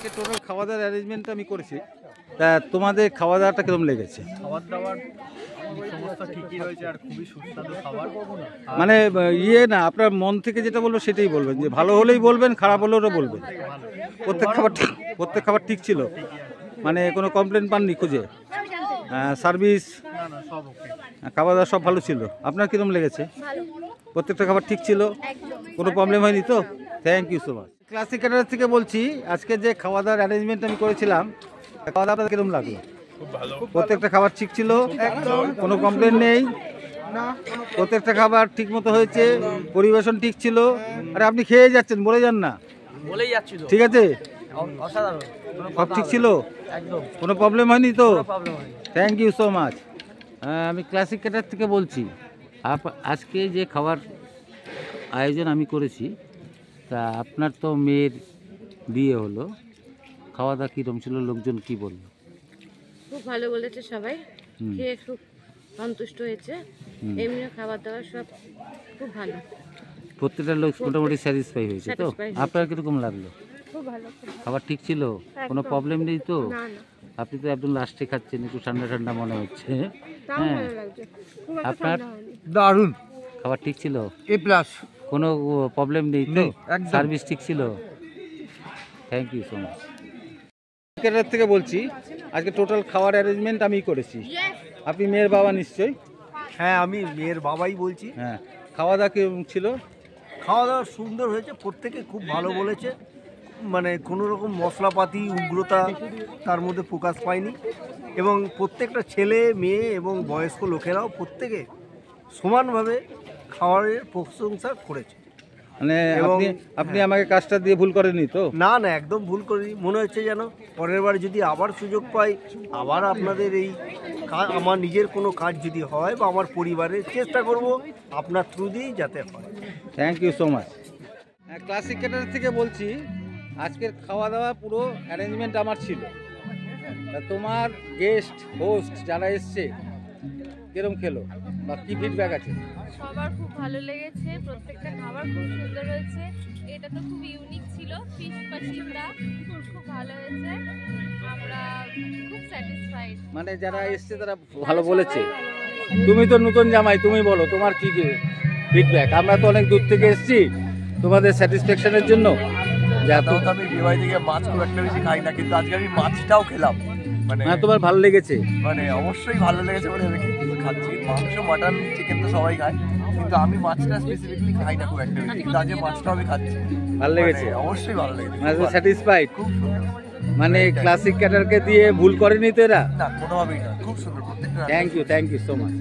আজকে টোটাল খাওয়া দাওয়ার অ্যারেঞ্জমেন্ট আমি করেছি, তা তোমাদের খাওয়া দাওয়াটা কিরকম লেগেছে? খাবার দাবার সমস্ত ঠিকই রয়েছে আর খুবই সুস্বাদু খাবার। মানে ইয়ে না, আপনার মন থেকে যেটা বলবো সেটাই বলবেন, যে ভালো হলেই বলবেন, খারাপ হলেও বলবেন। প্রত্যেক খাবার ঠিক ছিল, মানে কোনো কমপ্লেন পাননি খুঁজে? সার্ভিস, খাওয়া দাওয়া সব ভালো ছিল। আপনার কিরকম লেগেছে? প্রত্যেকটা খাবার ঠিক ছিল, কোনো প্রবলেম হয়নি তো? Thank you so much. Classic caterer থেকে বলছি, আজকে যে খাওয়া দাওয়ার অ্যারেঞ্জমেন্ট আমি করেছিলাম, খাওয়া দাওয়াটা কিরকম লাগলো? প্রত্যেকটা খাবার ঠিক ছিল, কোনো কমপ্লেন নেই, প্রত্যেকটা খাবার ঠিক মতো হয়েছে, পরিবেশন ঠিক ছিল। আরে আপনি খেয়ে যাচ্ছেন, বলে যান না। বলেই যাচ্ছি তো। ঠিক আছে, অসাধারণ, সব ঠিক ছিল, একদম কোনো প্রবলেম হয়নি তো? প্রবলেম হয়নি। Thank you so much. আমি ক্লাসিক ক্যাটার থেকে বলছি, আজকে যে খাবার আয়োজন আমি করেছি, তা আপনার তো মেয়ের বিয়ে হলো, খাওয়া দাওয়া কীরকম ছিল, লোকজন কি বললো? খুব ভালো বলেছে সবাই, খেয়ে খুব সন্তুষ্ট হয়েছে। এমনিও খাবার দাবার সব খুব ভালো, প্রত্যেকটা লোক মোটামুটি স্যাটিসফাই হয়েছে তো? আপনার কীরকম লাগলো? খুব ভালো। খাবার ঠিক ছিল, কোনো প্রবলেম নেই তো? না না, আপনি তো একদম লাস্টে খাচ্ছেন, একটু ঠান্ডা ঠান্ডা মনে হচ্ছে। হ্যাঁ, ভালো লাগছে, খুব একটা আপনার ঠান্ডা হয়নি। দারুণ খাবার ঠিক ছিল, A+, কোনো প্রবলেম নেই তো? সার্ভিস ঠিক ছিল? Thank you so much. Caterer থেকে বলছি, আজকে টোটাল খাওয়ার অ্যারেঞ্জমেন্ট আমি করেছি। আপনি মেয়ের বাবা নিশ্চয়ই? হ্যাঁ, আমি মেয়ের বাবাই বলছি। হ্যাঁ, খাওয়া দাওয়া কেমন ছিল? খাওয়া দাওয়া সুন্দর হয়েছে, প্রত্যেকে খুব ভালো বলেছে। মানে কোনো রকম মশলাপাতি উগ্রতা তার মধ্যে প্রকাশ পায়নি, এবং প্রত্যেকটা ছেলে মেয়ে এবং বয়স্ক লোকেরাও প্রত্যেকে সমানভাবে খাবারের প্রশংসা করেছে। মানে আপনি আমাকে কাজটা দিয়ে ভুল করেননি তো? না না, একদম ভুল করিনি। মনে হচ্ছে যেন পরের বার যদি আবার সুযোগ পাই, আবার আপনাদের এই আমার নিজের কোনো কাজ যদি হয় বা আমার পরিবারের, চেষ্টা করব আপনার থ্রু দিয়েই যাতে হয়। Thank you so much. Classic caterer থেকে বলছি, আজকের খাওয়া দাওয়া পুরো অ্যারেঞ্জমেন্ট আমার ছিল। তোমার গেস্ট হোস্ট যারা এসছে কিরম খেলো বা কি ফিডব্যাক আছে? সবার খুব ভালো লেগেছে, প্রত্যেকটা খাবার খুব সুন্দর হয়েছে। এটা তো খুব ইউনিক ছিল, ফিশ পাচিন্দা খুব ভালো হয়েছে, আমরা খুব স্যাটিসফাইড। মানে যারা এসছে তারা ভালো বলেছে। তুমি তো নতুন জামাই, তুমি বলো তোমার কি ফিডব্যাক? আমরা তো অনেক দূর থেকে এসেছি তোমাদের স্যাটিসফ্যাকশনের জন্য। আমি বিবাহ থেকে মাছ খুব একটা বেশি খাই না, কিন্তু আজকে আমি মাছটাও খেলাম। মানে তোমার ভালো লেগেছে? মানে অবশ্যই ভালো লেগেছে বলে আমি খাচ্ছি। মাংস, মাটন, চিকেন তো সবাই খায়, কিন্তু আমি মাছটা স্পেসিফিকলি খাই না খুব একটা বেশি, কিন্তু আজকে মাছটাও আমি খাচ্ছি। ভালো লেগেছে? অবশ্যই ভালো লেগেছে, মানে স্যাটিসফাইড? খুব সুন্দর। মানে ক্লাসিক ক্যাটারকে দিয়ে ভুল করেনি তো এরা? না, কোনোভাবেই না, খুব সুন্দর প্রত্যেকটা। Thank you so much.